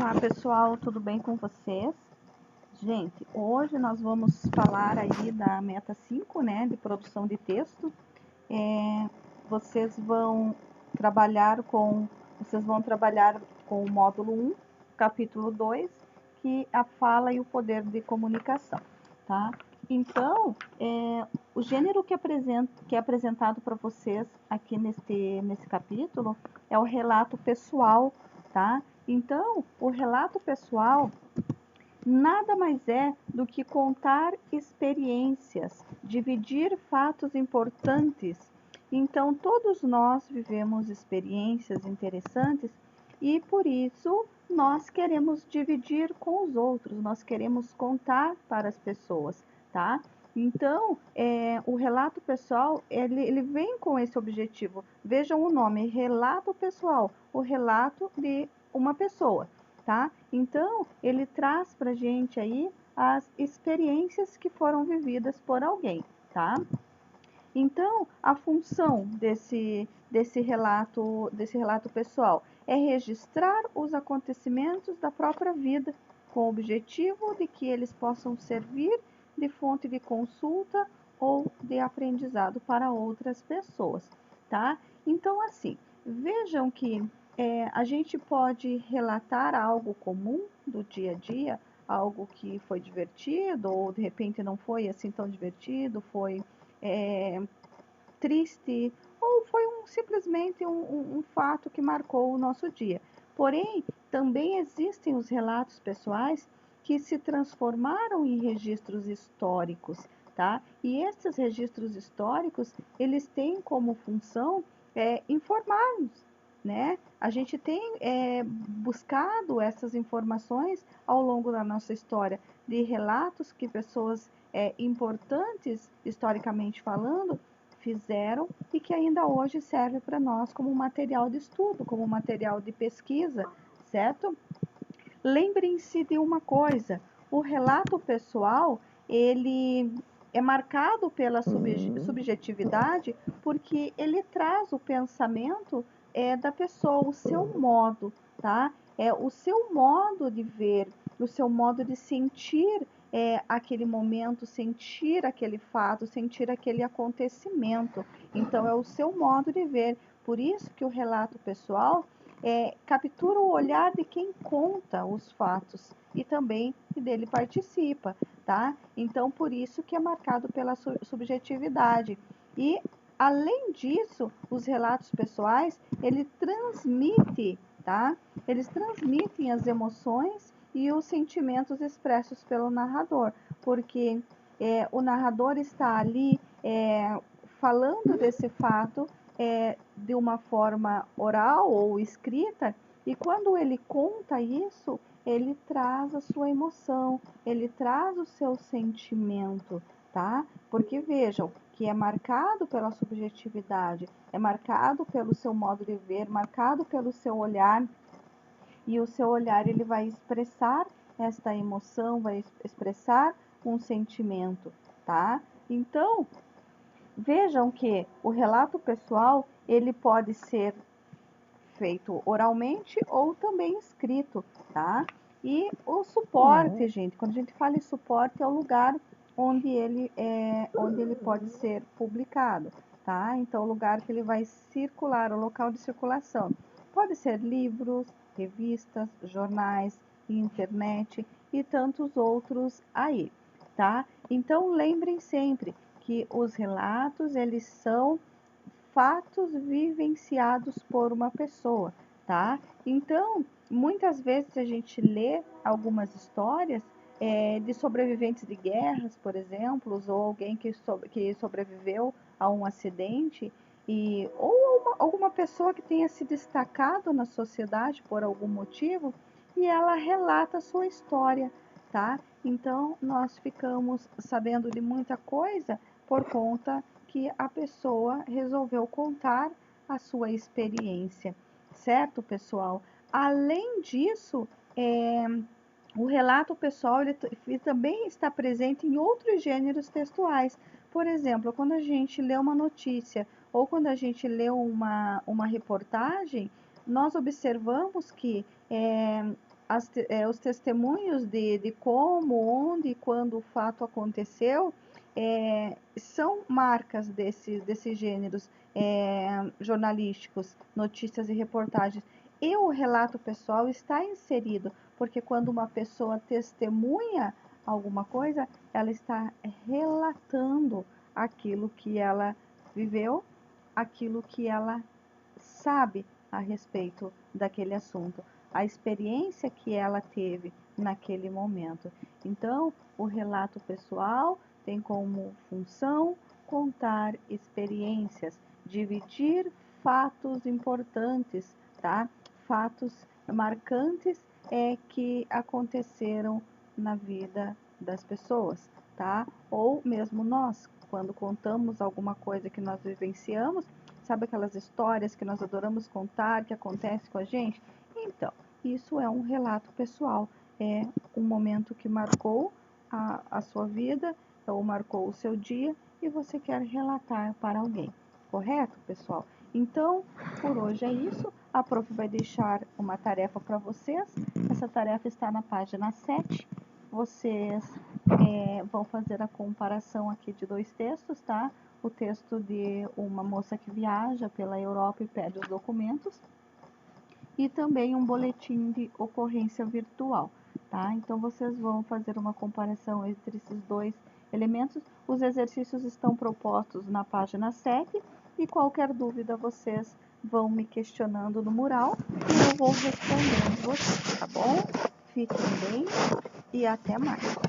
Olá pessoal, tudo bem com vocês? Gente, hoje nós vamos falar aí da meta 5, né, de produção de texto. Vocês vão vocês vão trabalhar com o módulo 1, capítulo 2, que é a fala e o poder de comunicação, tá? Então, o gênero que é apresentado para vocês aqui nesse capítulo é o relato pessoal, tá? Então, o relato pessoal nada mais é do que contar experiências, dividir fatos importantes. Então, todos nós vivemos experiências interessantes e por isso nós queremos dividir com os outros, nós queremos contar para as pessoas, tá? Então, o relato pessoal, ele vem com esse objetivo. Vejam o nome, relato pessoal, o relato de uma pessoa, tá? Então, ele traz para a gente aí as experiências que foram vividas por alguém, tá? Então, a função desse relato pessoal é registrar os acontecimentos da própria vida, com o objetivo de que eles possam servir de fonte de consulta ou de aprendizado para outras pessoas, tá? Então, assim, vejam que a gente pode relatar algo comum do dia a dia, algo que foi divertido ou de repente não foi assim tão divertido, foi triste ou foi simplesmente um fato que marcou o nosso dia. Porém, também existem os relatos pessoais que se transformaram em registros históricos, tá? E esses registros históricos, eles têm como função informar-nos, né? A gente tem buscado essas informações ao longo da nossa história, de relatos que pessoas importantes, historicamente falando, fizeram e que ainda hoje serve para nós como material de estudo, como material de pesquisa, certo? Lembrem-se de uma coisa, o relato pessoal, ele é marcado pela subjetividade porque ele traz o pensamento da pessoa, o seu modo, tá? O seu modo de ver, o seu modo de sentir aquele momento, sentir aquele fato, sentir aquele acontecimento. Então, é o seu modo de ver. Por isso que o relato pessoal captura o olhar de quem conta os fatos e também dele participa, tá? Então, por isso que é marcado pela subjetividade. E, além disso, os relatos pessoais, tá? Eles transmitem as emoções e os sentimentos expressos pelo narrador, porque o narrador está ali falando desse fato de uma forma oral ou escrita, e quando ele conta isso, ele traz a sua emoção, ele traz o seu sentimento, tá? Porque vejam que é marcado pela subjetividade, é marcado pelo seu modo de ver, marcado pelo seu olhar, e o seu olhar ele vai expressar esta emoção, vai expressar um sentimento, tá? Então, vejam que o relato pessoal, ele pode ser feito oralmente ou também escrito, tá? E o suporte, gente, quando a gente fala em suporte, é o lugar onde ele pode ser publicado, tá? Então, o lugar que ele vai circular, o local de circulação. Pode ser livros, revistas, jornais, internet e tantos outros aí, tá? Então, lembrem sempre que os relatos, eles são fatos vivenciados por uma pessoa, tá? Então, muitas vezes a gente lê algumas histórias de sobreviventes de guerras, por exemplo, ou alguém que sobreviveu a um acidente, ou alguma pessoa que tenha se destacado na sociedade por algum motivo, e ela relata a sua história, tá? Então, nós ficamos sabendo de muita coisa por conta que a pessoa resolveu contar a sua experiência, certo, pessoal? Além disso, o relato pessoal ele também está presente em outros gêneros textuais. Por exemplo, quando a gente lê uma notícia ou quando a gente lê uma reportagem, nós observamos que os testemunhos de como, onde e quando o fato aconteceu são marcas desses gêneros jornalísticos, notícias e reportagens. E o relato pessoal está inserido, porque quando uma pessoa testemunha alguma coisa, ela está relatando aquilo que ela viveu, aquilo que ela sabe a respeito daquele assunto, a experiência que ela teve naquele momento. Então, o relato pessoal tem como função contar experiências, dividir fatos importantes, tá? Fatos marcantes que aconteceram na vida das pessoas, tá? Ou mesmo nós, quando contamos alguma coisa que nós vivenciamos, sabe aquelas histórias que nós adoramos contar, que acontece com a gente? Então, isso é um relato pessoal, é um momento que marcou a sua vida, ou marcou o seu dia, e você quer relatar para alguém, correto, pessoal? Então, por hoje é isso. A prof vai deixar uma tarefa para vocês. Essa tarefa está na página 7. Vocês vão fazer a comparação aqui de dois textos, tá? O texto de uma moça que viaja pela Europa e pede os documentos, e também um boletim de ocorrência virtual, tá? Então, vocês vão fazer uma comparação entre esses dois elementos. Os exercícios estão propostos na página 7, e qualquer dúvida vocês vão me questionando no mural e eu vou respondendo vocês, tá bom? Fiquem bem e até mais.